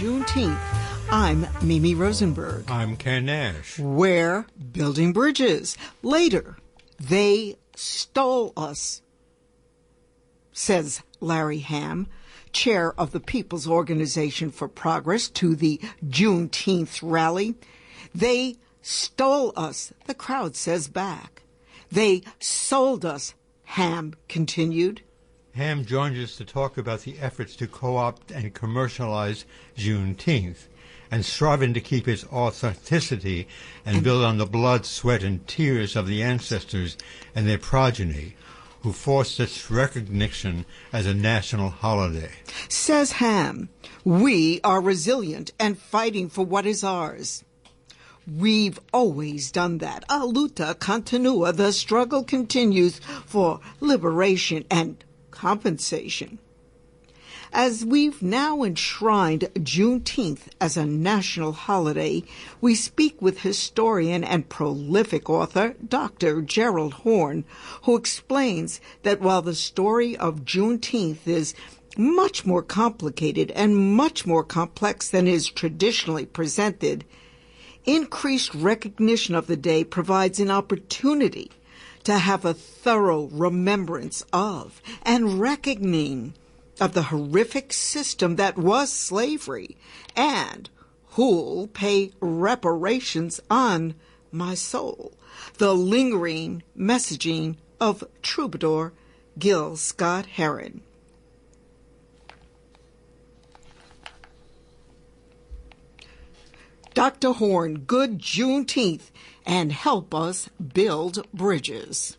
Juneteenth. I'm Mimi Rosenberg. I'm Ken Nash. We're building bridges. Later, they stole us, says Larry Hamm, chair of the People's Organization for Progress, to the Juneteenth rally. They stole us, the crowd says back. They sold us, Hamm continued. Hamm joins us to talk about the efforts to co-opt and commercialize Juneteenth and striving to keep its authenticity and build on the blood, sweat, and tears of the ancestors and their progeny who forced its recognition as a national holiday. Says Hamm, we are resilient and fighting for what is ours. We've always done that. A luta continua. The struggle continues for liberation and compensation. As we've now enshrined Juneteenth as a national holiday, we speak with historian and prolific author Dr. Gerald Horne, who explains that while the story of Juneteenth is much more complicated and much more complex than is traditionally presented, increased recognition of the day provides an opportunity to have a thorough remembrance of and reckoning of the horrific system that was slavery, and who'll pay reparations on my soul. The lingering messaging of troubadour Gil Scott-Heron. Dr. Horne, good Juneteenth, and help us build bridges.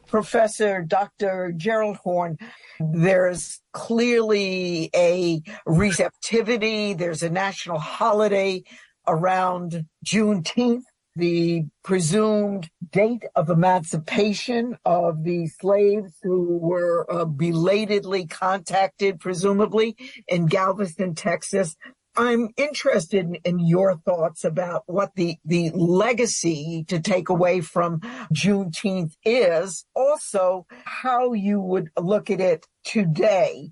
Professor Dr. Gerald Horne, there's clearly a receptivity, there's a national holiday around Juneteenth, the presumed date of emancipation of the slaves who were belatedly contacted, presumably, in Galveston, Texas. I'm interested in your thoughts about what the legacy to take away from Juneteenth is, also how you would look at it today.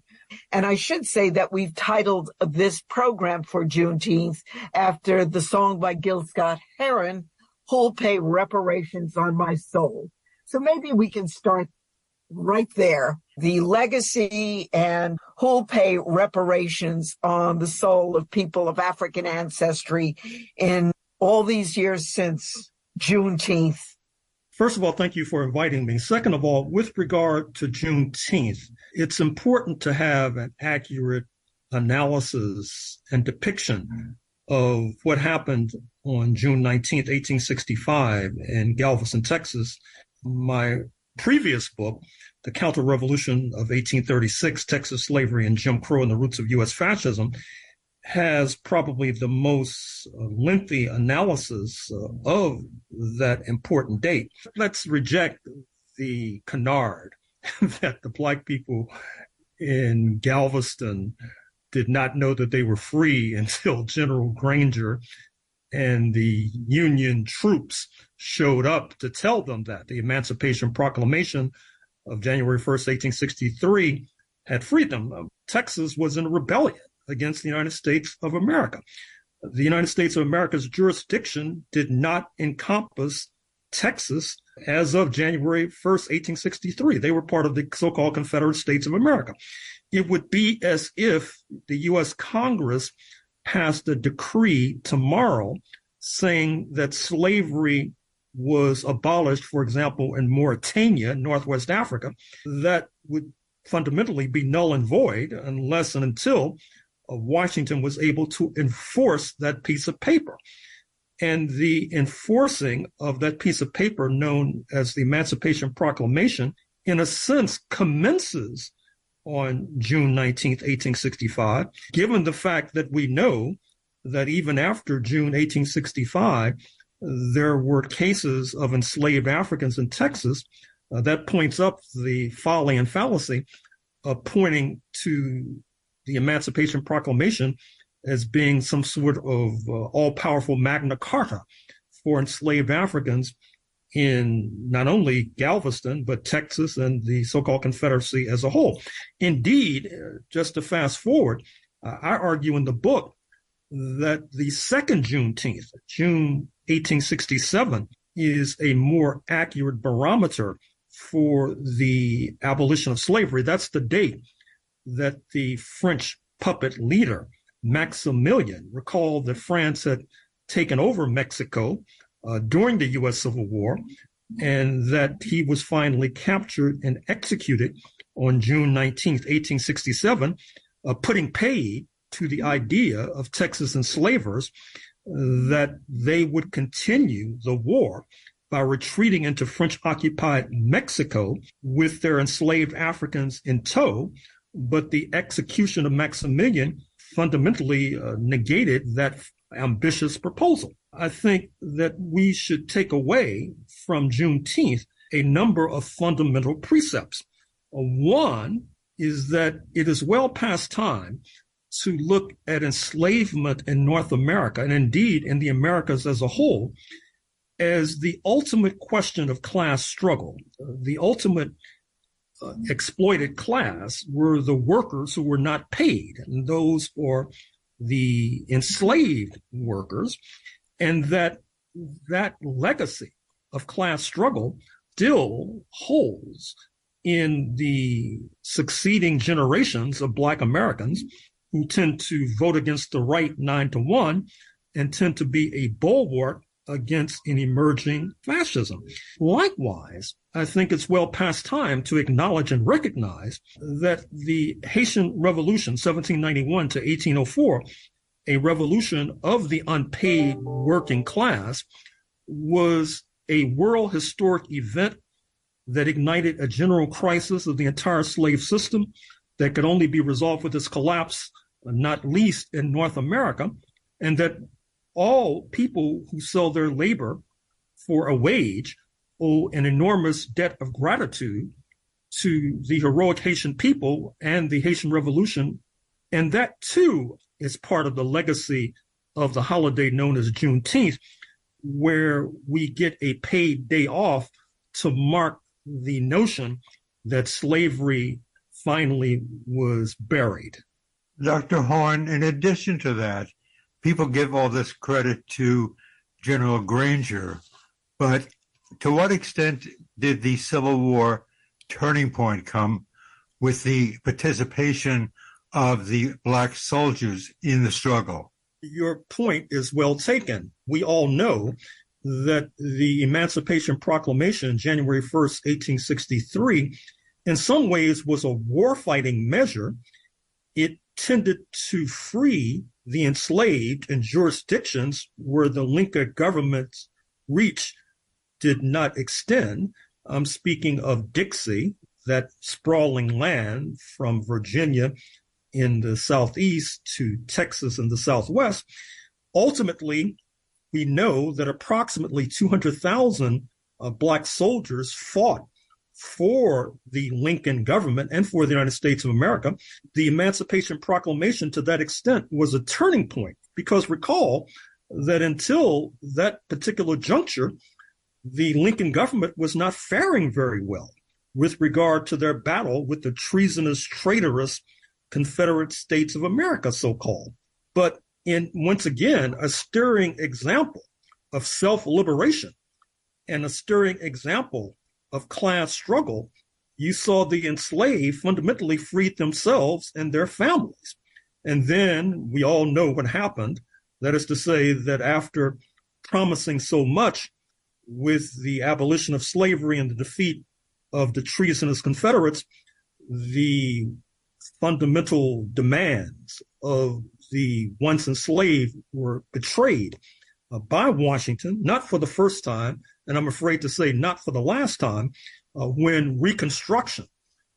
And I should say that we've titled this program for Juneteenth after the song by Gil Scott-Heron, Who'll Pay Reparations on My Soul. So maybe we can start right there. The legacy and who'll pay reparations on the soul of people of African ancestry in all these years since Juneteenth. First of all, thank you for inviting me. Second of all, with regard to Juneteenth, it's important to have an accurate analysis and depiction of what happened on June 19th, 1865 in Galveston, Texas. My previous book, The Counter-Revolution of 1836, Texas Slavery and Jim Crow and the Roots of U.S. Fascism, has probably the most lengthy analysis of that important date. Let's reject the canard that the Black people in Galveston did not know that they were free until General Granger and the Union troops showed up to tell them that. The Emancipation Proclamation of January 1st, 1863 had freed them. Texas was in rebellion against the United States of America. The United States of America's jurisdiction did not encompass Texas as of January 1st, 1863. They were part of the so-called Confederate States of America. It would be as if the U.S. Congress passed a decree tomorrow saying that slavery was abolished, for example, in Mauritania, Northwest Africa. That would fundamentally be null and void unless and until Washington was able to enforce that piece of paper. And the enforcing of that piece of paper, known as the Emancipation Proclamation, in a sense commences on June 19th, 1865, given the fact that we know that even after June 1865, there were cases of enslaved Africans in Texas. That points up the folly and fallacy of pointing to the Emancipation Proclamation as being some sort of all-powerful Magna Carta for enslaved Africans in not only Galveston, but Texas and the so-called Confederacy as a whole. Indeed, just to fast forward, I argue in the book that the second Juneteenth, June 1867, is a more accurate barometer for the abolition of slavery. That's the date that the French puppet leader, Maximilian, recalled that France had taken over Mexico during the U.S. Civil War, and that he was finally captured and executed on June 19th, 1867, putting paid to the idea of Texas enslavers that they would continue the war by retreating into French-occupied Mexico with their enslaved Africans in tow. But the execution of Maximilian fundamentally negated that ambitious proposal. I think that we should take away from Juneteenth a number of fundamental precepts. One is that it is well past time to look at enslavement in North America, and indeed in the Americas as a whole, as the ultimate question of class struggle. The ultimate exploited class were the workers who were not paid, and those were the enslaved workers, and that legacy of class struggle still holds in the succeeding generations of Black Americans who tend to vote against the right 9-1 and tend to be a bulwark against an emerging fascism. Likewise, I think it's well past time to acknowledge and recognize that the Haitian Revolution, 1791 to 1804, a revolution of the unpaid working class, was a world historic event that ignited a general crisis of the entire slave system that could only be resolved with its collapse, not least in North America, and that all people who sell their labor for a wage owe an enormous debt of gratitude to the heroic Haitian people and the Haitian Revolution. And that, too, is part of the legacy of the holiday known as Juneteenth, where we get a paid day off to mark the notion that slavery finally was buried. Dr. Horne, in addition to that, people give all this credit to General Granger, but to what extent did the Civil War turning point come with the participation of the Black soldiers in the struggle? Your point is well taken. We all know that the Emancipation Proclamation, January 1st, 1863, in some ways was a warfighting measure. It tended to free the enslaved in jurisdictions where the Lincoln government's reach did not extend. I'm speaking of Dixie, that sprawling land from Virginia in the southeast to Texas in the southwest. Ultimately, we know that approximately 200,000 Black soldiers fought for the Lincoln government and for the United States of America. The Emancipation Proclamation, to that extent, was a turning point, because recall that until that particular juncture, the Lincoln government was not faring very well with regard to their battle with the treasonous, traitorous Confederate States of America, so-called. But in, once again, a stirring example of self-liberation and a stirring example of class struggle, you saw the enslaved fundamentally freed themselves and their families. And then we all know what happened. That is to say that after promising so much with the abolition of slavery and the defeat of the treasonous Confederates, the fundamental demands of the once enslaved were betrayed by Washington, not for the first time, and I'm afraid to say not for the last time, when Reconstruction,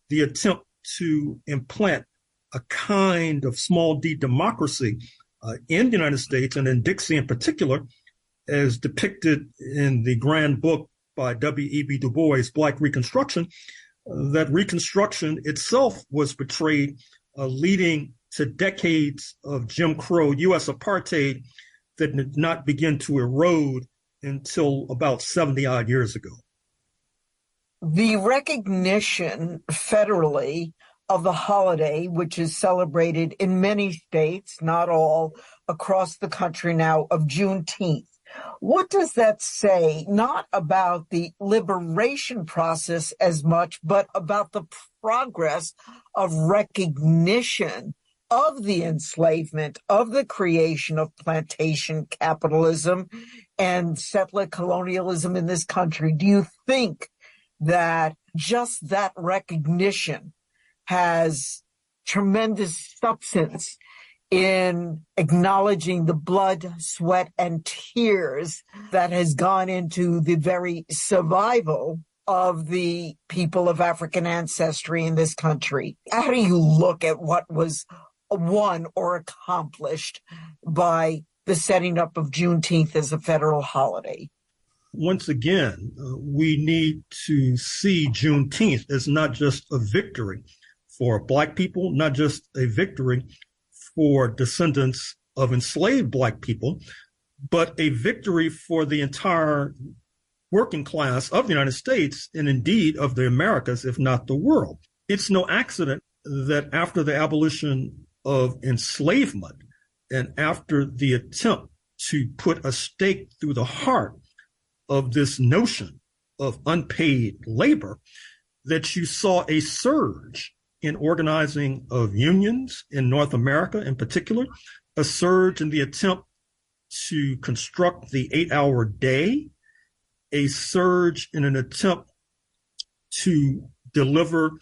the attempt to implant a kind of small d democracy in the United States and in Dixie in particular, as depicted in the grand book by W.E.B. Du Bois, Black Reconstruction, that Reconstruction itself was betrayed, leading to decades of Jim Crow, U.S. apartheid that did not begin to erode until about 70 odd years ago. The recognition federally of the holiday, which is celebrated in many states, not all, across the country now, of Juneteenth. What does that say, not about the liberation process as much, but about the progress of recognition of the enslavement, of the creation of plantation capitalism and settler colonialism in this country? Do you think that just that recognition has tremendous substance in acknowledging the blood, sweat, and tears that has gone into the very survival of the people of African ancestry in this country? How do you look at what was won or accomplished by the setting up of Juneteenth as a federal holiday? Once again, we need to see Juneteenth as not just a victory for Black people, not just a victory for descendants of enslaved Black people, but a victory for the entire working class of the United States and indeed of the Americas, if not the world. It's no accident that after the abolition of enslavement and after the attempt to put a stake through the heart of this notion of unpaid labor, that you saw a surge in organizing of unions in North America in particular, a surge in the attempt to construct the 8-hour day, a surge in an attempt to deliver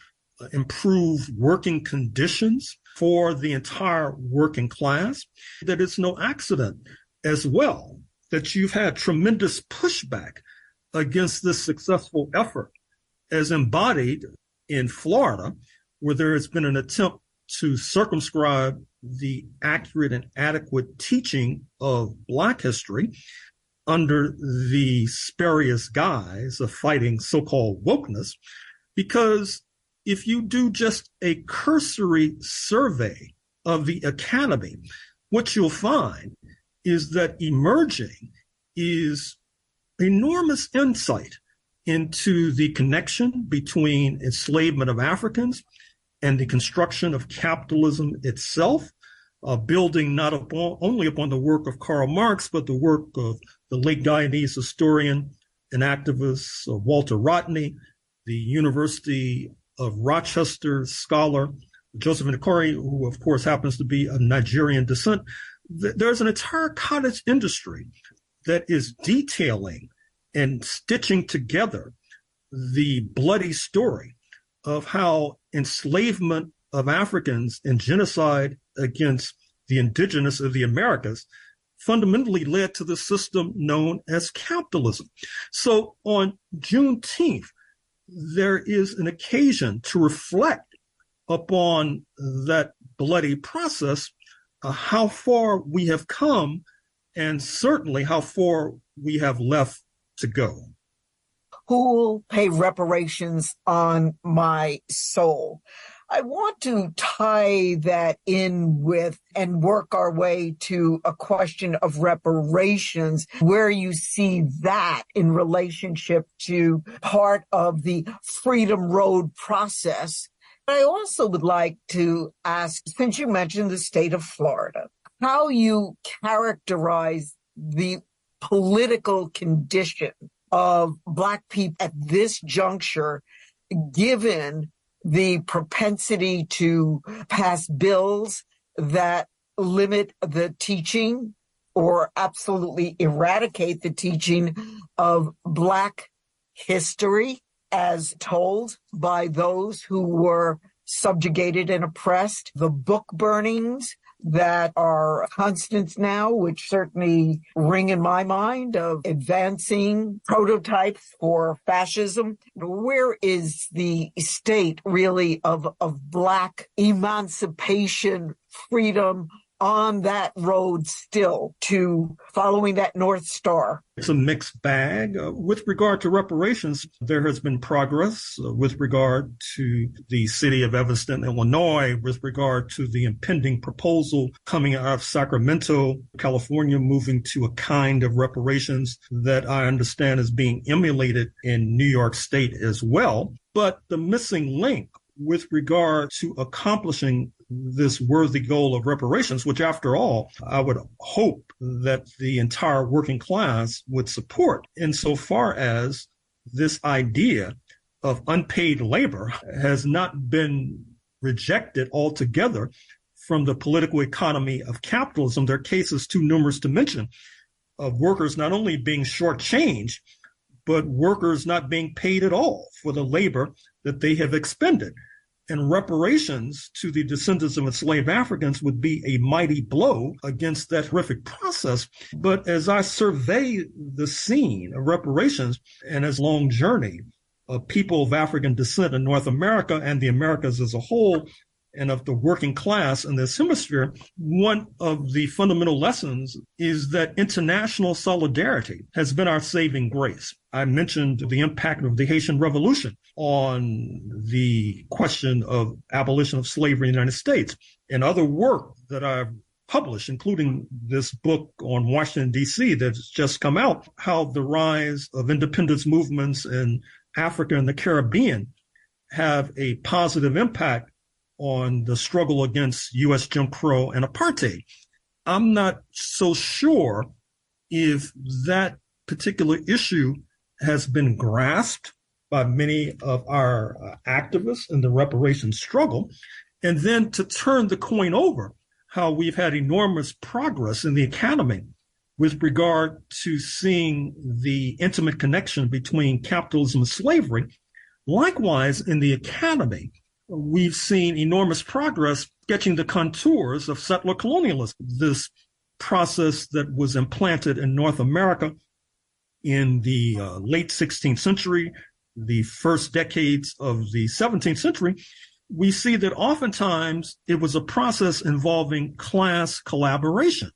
improved working conditions for the entire working class. That it's no accident as well that you've had tremendous pushback against this successful effort as embodied in Florida, where there has been an attempt to circumscribe the accurate and adequate teaching of Black history under the spurious guise of fighting so-called wokeness. Because if you do just a cursory survey of the academy, what you'll find is that emerging is enormous insight into the connection between enslavement of Africans and the construction of capitalism itself, building not only upon the work of Karl Marx, but the work of the late Guyanese historian and activist Walter Rodney, the University of Rochester scholar Joseph Ndukari, who of course happens to be of Nigerian descent. There's an entire cottage industry that is detailing and stitching together the bloody story of how enslavement of Africans and genocide against the indigenous of the Americas fundamentally led to the system known as capitalism. So on Juneteenth, there is an occasion to reflect upon that bloody process, how far we have come, and certainly how far we have left to go. Who will pay reparations on my soul? I want to tie that in with and work our way to a question of reparations, where you see that in relationship to part of the Freedom Road process. I also would like to ask, since you mentioned the state of Florida, how you characterize the political condition of Black people at this juncture, given the propensity to pass bills that limit the teaching or absolutely eradicate the teaching of Black history as told by those who were subjugated and oppressed, the book burnings that are constants now, which certainly ring in my mind of advancing prototypes for fascism. Where is the state really of Black emancipation, freedom on that road still to following that North Star? It's a mixed bag. With regard to reparations, there has been progress with regard to the city of Evanston, Illinois, with regard to the impending proposal coming out of Sacramento, California, moving to a kind of reparations that I understand is being emulated in New York State as well. But the missing link with regard to accomplishing this worthy goal of reparations, which, after all, I would hope that the entire working class would support, insofar as this idea of unpaid labor has not been rejected altogether from the political economy of capitalism. There are cases too numerous to mention of workers not only being shortchanged, but workers not being paid at all for the labor that they have expended. And reparations to the descendants of enslaved Africans would be a mighty blow against that horrific process. But as I survey the scene of reparations and its long journey of people of African descent in North America and the Americas as a whole, and of the working class in this hemisphere, one of the fundamental lessons is that international solidarity has been our saving grace. I mentioned the impact of the Haitian Revolution on the question of abolition of slavery in the United States, and other work that I've published, including this book on Washington, D.C. that's just come out, how the rise of independence movements in Africa and the Caribbean have a positive impact on the struggle against U.S. Jim Crow and apartheid. I'm not so sure if that particular issue has been grasped by many of our activists in the reparations struggle. And then to turn the coin over, how we've had enormous progress in the academy with regard to seeing the intimate connection between capitalism and slavery. Likewise, in the academy, we've seen enormous progress sketching the contours of settler colonialism, this process that was implanted in North America in the late 16th century, the first decades of the 17th century. We see that oftentimes it was a process involving class collaboration.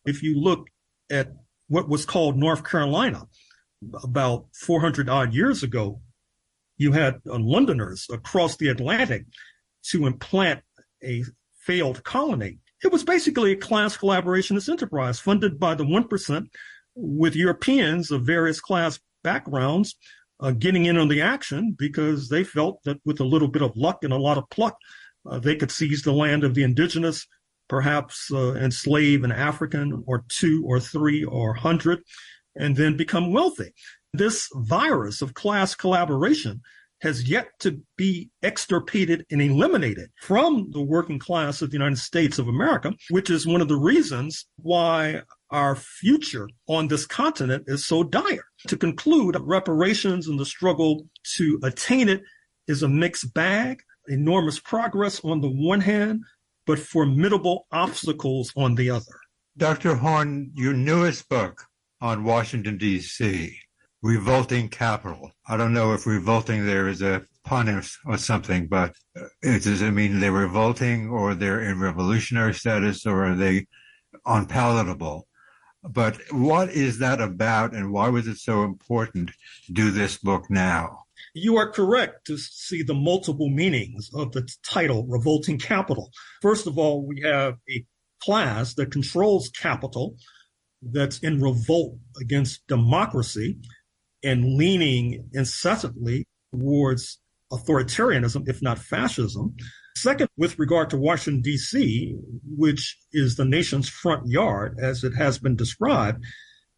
If you look at what was called North Carolina about 400 odd years ago, you had Londoners across the Atlantic to implant a failed colony. It was basically a class collaborationist enterprise funded by the 1%, with Europeans of various class backgrounds getting in on the action because they felt that with a little bit of luck and a lot of pluck, they could seize the land of the indigenous, perhaps enslave an African or two or three or 100, and then become wealthy. This virus of class collaboration has yet to be extirpated and eliminated from the working class of the United States of America, which is one of the reasons why our future on this continent is so dire. To conclude, reparations and the struggle to attain it is a mixed bag, enormous progress on the one hand, but formidable obstacles on the other. Dr. Horne, your newest book on Washington, D.C., Revolting Capital. I don't know if revolting there is a pun or something, but does it mean they're revolting or they're in revolutionary status or are they unpalatable? But what is that about and why was it so important to do this book now? You are correct to see the multiple meanings of the title, Revolting Capital. First of all, we have a class that controls capital that's in revolt against democracy and leaning incessantly towards authoritarianism, if not fascism. Second, with regard to Washington, D.C., which is the nation's front yard, as it has been described,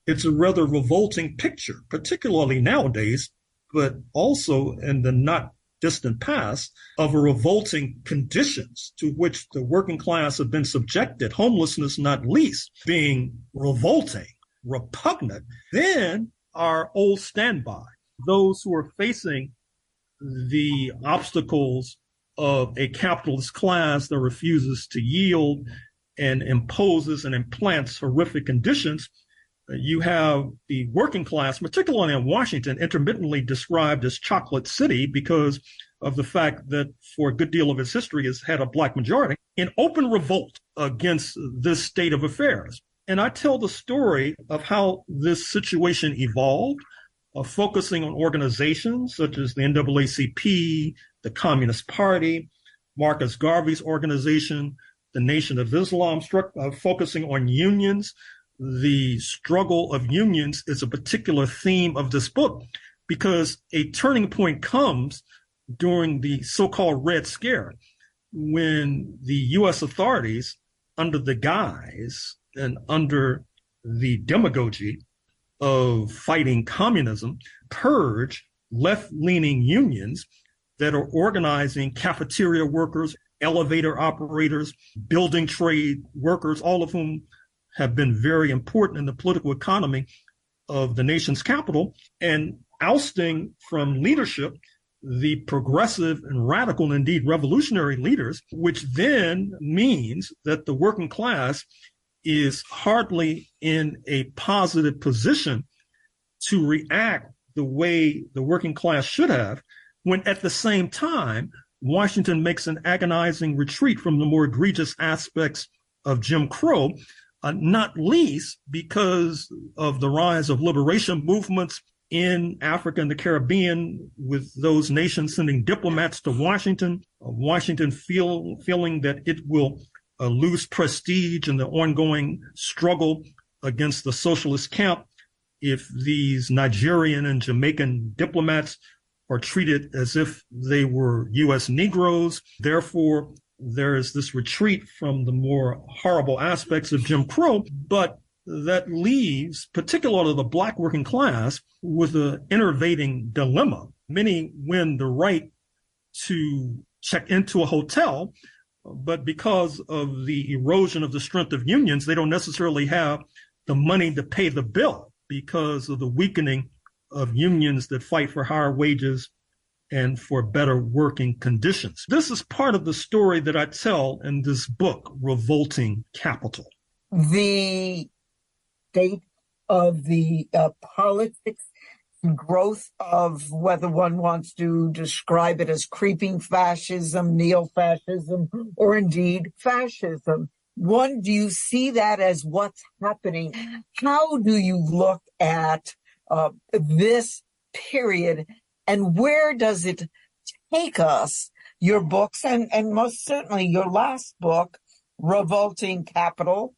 it's a rather revolting picture, particularly nowadays, but also in the not distant past, of a revolting conditions to which the working class have been subjected, homelessness not least, being revolting, repugnant. Then our old standby, those who are facing the obstacles of a capitalist class that refuses to yield and imposes and implants horrific conditions. You have the working class, particularly in Washington, intermittently described as Chocolate City because of the fact that for a good deal of its history has had a black majority, in open revolt against this state of affairs. And I tell the story of how this situation evolved, focusing on organizations such as the NAACP, the Communist Party, Marcus Garvey's organization, the Nation of Islam, focusing on unions. The struggle of unions is a particular theme of this book because a turning point comes during the so-called Red Scare, when the U.S. authorities, under the guise and under the demagogy of fighting communism, purge left-leaning unions that are organizing cafeteria workers, elevator operators, building trade workers, all of whom have been very important in the political economy of the nation's capital, and ousting from leadership the progressive and radical, and indeed revolutionary leaders, which then means that the working class is hardly in a positive position to react the way the working class should have, when at the same time, Washington makes an agonizing retreat from the more egregious aspects of Jim Crow, not least because of the rise of liberation movements in Africa and the Caribbean, with those nations sending diplomats to Washington, Washington feeling that it will lose prestige in the ongoing struggle against the socialist camp if these Nigerian and Jamaican diplomats are treated as if they were U.S. Negroes. Therefore, there is this retreat from the more horrible aspects of Jim Crow, but that leaves particularly the Black working class with an enervating dilemma. Many win the right to check into a hotel, but because of the erosion of the strength of unions, they don't necessarily have the money to pay the bill because of the weakening of unions that fight for higher wages and for better working conditions. This is part of the story that I tell in this book, Revolting Capital. The state of the politics and growth of, whether one wants to describe it as creeping fascism, neo-fascism, or indeed fascism. One, do you see that as what's happening? How do you look at this period, and where does it take us? Your books, and most certainly your last book, Revolting Capital,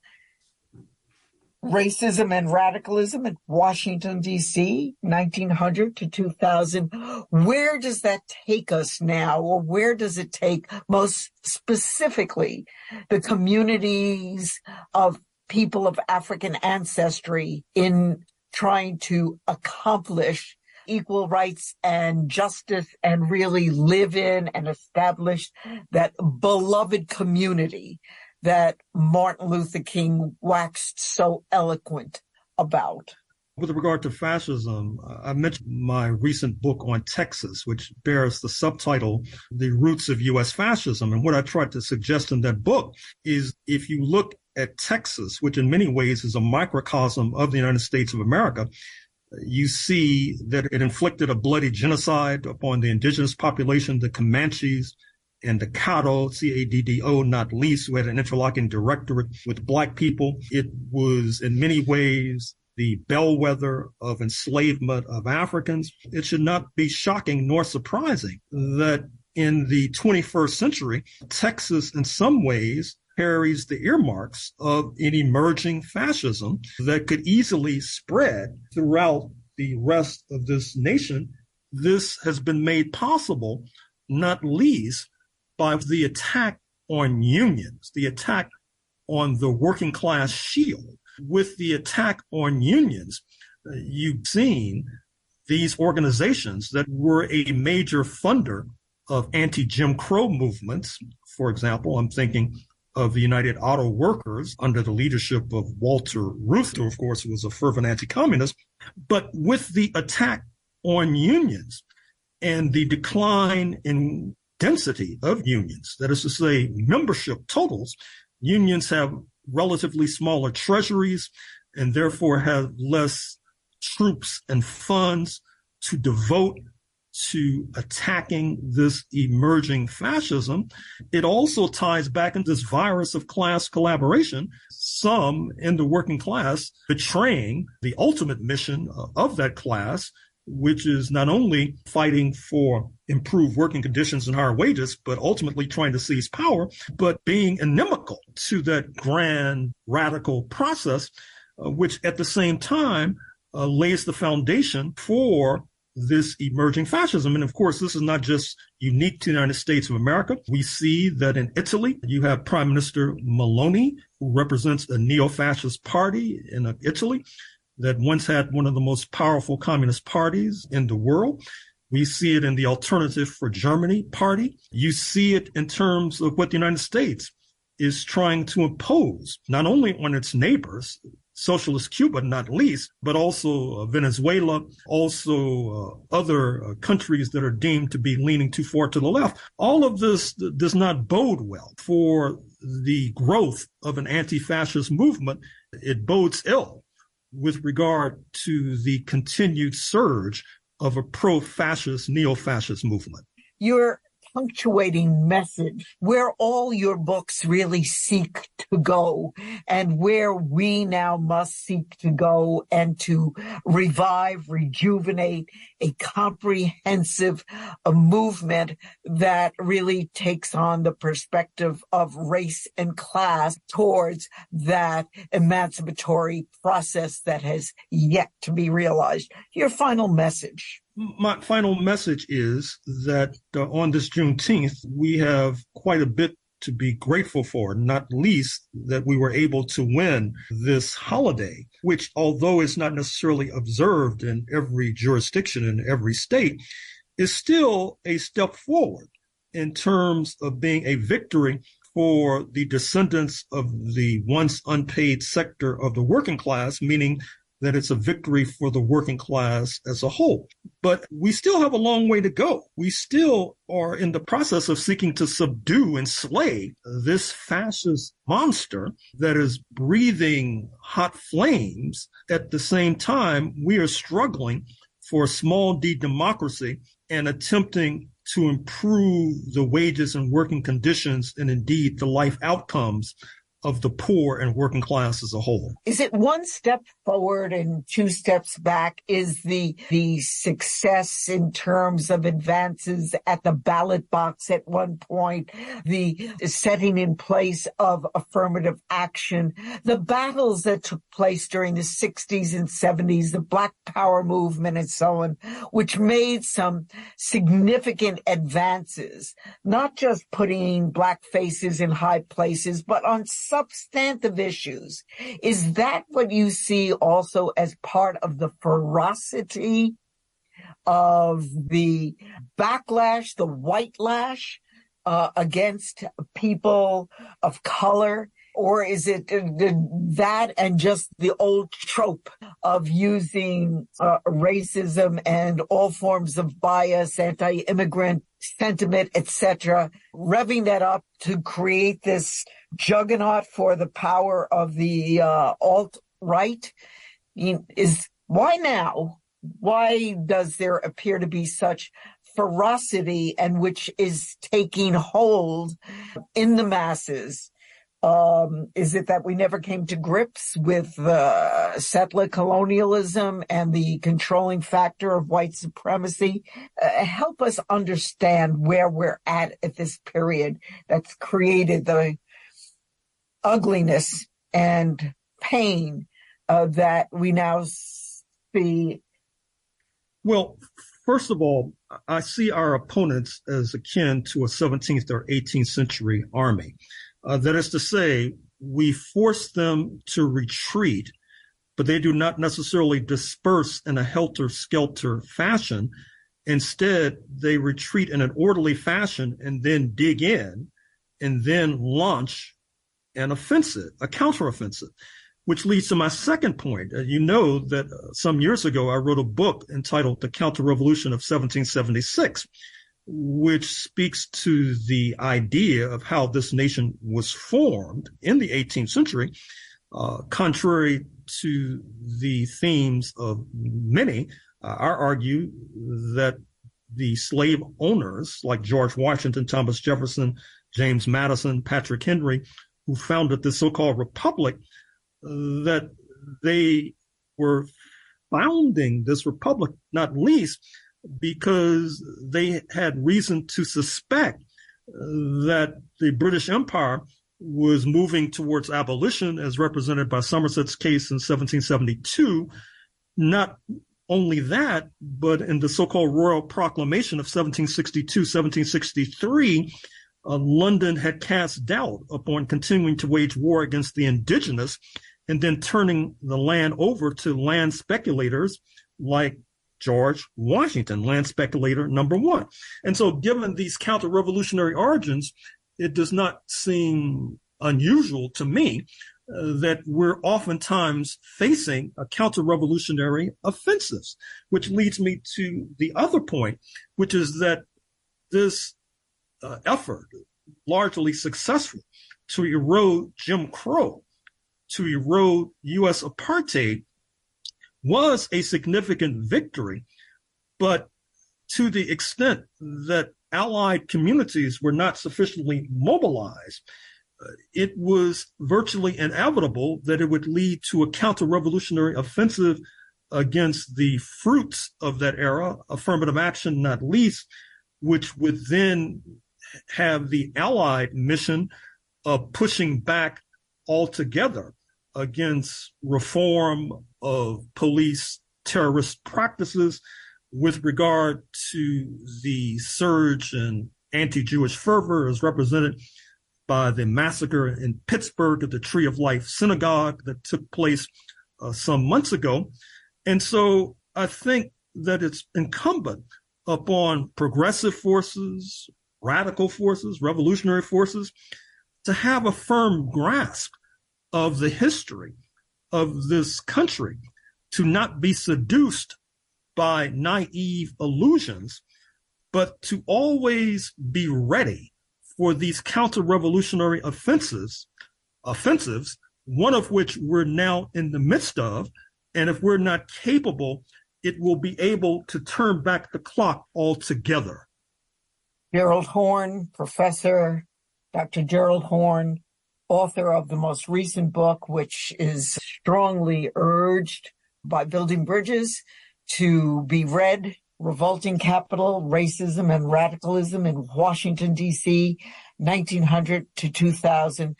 Racism and Radicalism in Washington, D.C., 1900 to 2000. Where does that take us now, or where does it take, most specifically, the communities of people of African ancestry in trying to accomplish equal rights and justice and really live in and establish that beloved community that Martin Luther King waxed so eloquent about? With regard to fascism, I mentioned my recent book on Texas, which bears the subtitle, The Roots of U.S. Fascism. And what I tried to suggest in that book is, if you look at Texas, which in many ways is a microcosm of the United States of America, you see that it inflicted a bloody genocide upon the indigenous population, the Comanches, and the Caddo, C-A-D-D-O, not least, who had an interlocking directorate with Black people. It was in many ways the bellwether of enslavement of Africans. It should not be shocking nor surprising that in the 21st century, Texas in some ways carries the earmarks of an emerging fascism that could easily spread throughout the rest of this nation. This has been made possible, not least, by the attack on unions, the attack on the working class shield. With the attack on unions, you've seen these organizations that were a major funder of anti-Jim Crow movements. For example, I'm thinking of the United Auto Workers under the leadership of Walter Reuther, who, of course, was a fervent anti-communist. But with the attack on unions and the decline in density of unions, that is to say, membership totals, unions have relatively smaller treasuries and therefore have less troops and funds to devote to attacking this emerging fascism. It also ties back into this virus of class collaboration, some in the working class betraying the ultimate mission of that class, which is not only fighting for improved working conditions and higher wages, but ultimately trying to seize power, but being inimical to that grand radical process, which at the same time lays the foundation for this emerging fascism. And of course, this is not just unique to the United States of America. We see that in Italy, you have Prime Minister Meloni, who represents a neo-fascist party in Italy that once had one of the most powerful communist parties in the world. We see it in the Alternative for Germany party. You see it in terms of what the United States is trying to impose, not only on its neighbors, socialist Cuba, not least, but also Venezuela, also other countries that are deemed to be leaning too far to the left. All of this does not bode well for the growth of an anti-fascist movement. It bodes ill with regard to the continued surge of a pro-fascist, neo-fascist movement. Your punctuating message, where all your books really seek to go, and where we now must seek to go, and to revive, rejuvenate a comprehensive movement that really takes on the perspective of race and class towards that emancipatory process that has yet to be realized. Your final message. My final message is that on this Juneteenth, we have quite a bit to be grateful for, not least that we were able to win this holiday, which, although it's not necessarily observed in every jurisdiction in every state, is still a step forward in terms of being a victory for the descendants of the once unpaid sector of the working class, meaning that it's a victory for the working class as a whole. But we still have a long way to go. We still are in the process of seeking to subdue and slay this fascist monster that is breathing hot flames. At the same time, we are struggling for small d democracy and attempting to improve the wages and working conditions and indeed the life outcomes of the poor and working class as a whole. Is it one step forward and two steps back? Is the success in terms of advances at the ballot box at one point, the setting in place of affirmative action, the battles that took place during the 60s and 70s, the Black Power movement and so on, which made some significant advances, not just putting black faces in high places, but on substantive issues. Is that what you see also as part of the ferocity of the backlash, the white lash against people of color? Or is it that and just the old trope of using racism and all forms of bias, anti-immigrant sentiment, etc., revving that up to create this juggernaut for the power of the alt-right? Why now? Why does there appear to be such ferocity, and which is taking hold in the masses? Is it that we never came to grips with settler colonialism and the controlling factor of white supremacy? Help us understand where we're at this period that's created the ugliness and pain that we now see. Well, first of all, I see our opponents as akin to a 17th or 18th century army. That is to say, we force them to retreat, but they do not necessarily disperse in a helter-skelter fashion. Instead, they retreat in an orderly fashion and then dig in and then launch an offensive, a counteroffensive, which leads to my second point. You know that some years ago, I wrote a book entitled The Counter-Revolution of 1776, which speaks to the idea of how this nation was formed in the 18th century, contrary to the themes of many. I argue that the slave owners like George Washington, Thomas Jefferson, James Madison, Patrick Henry, who founded the so-called republic, that they were founding this republic, not least because they had reason to suspect that the British Empire was moving towards abolition, as represented by Somerset's case in 1772, not only that, but in the so-called Royal Proclamation of 1762, 1763, London had cast doubt upon continuing to wage war against the indigenous and then turning the land over to land speculators like George Washington, land speculator number one. And so given these counter-revolutionary origins, it does not seem unusual to me that we're oftentimes facing a counter-revolutionary offensives, which leads me to the other point, which is that this effort, largely successful, to erode Jim Crow, to erode U.S. apartheid, was a significant victory, but to the extent that allied communities were not sufficiently mobilized, it was virtually inevitable that it would lead to a counter-revolutionary offensive against the fruits of that era, affirmative action not least, which would then have the Allied mission of pushing back altogether against reform of police terrorist practices with regard to the surge in anti-Jewish fervor as represented by the massacre in Pittsburgh at the Tree of Life Synagogue that took place some months ago. And so I think that it's incumbent upon progressive forces, radical forces, revolutionary forces, to have a firm grasp of the history of this country, to not be seduced by naive illusions, but to always be ready for these counter-revolutionary offensives, one of which we're now in the midst of. And if we're not capable, it will be able to turn back the clock altogether. Gerald Horne, Professor Dr. Gerald Horne, author of the most recent book, which is strongly urged by Building Bridges to be read, Revolting Capital, Racism and Radicalism in Washington, D.C., 1900 to 2000.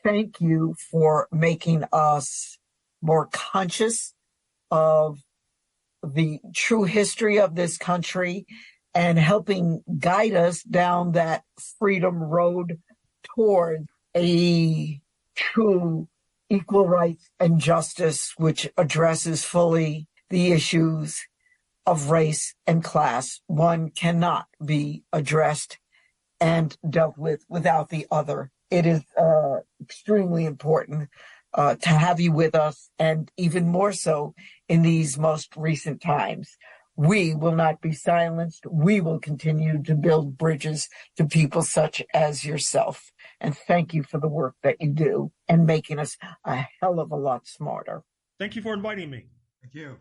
Thank you for making us more conscious of the true history of this country and helping guide us down that freedom road toward a true equal rights and justice, which addresses fully the issues of race and class. One cannot be addressed and dealt with without the other. It is extremely important to have you with us, and even more so in these most recent times. We will not be silenced. We will continue to build bridges to people such as yourself. And thank you for the work that you do and making us a hell of a lot smarter. Thank you for inviting me. Thank you.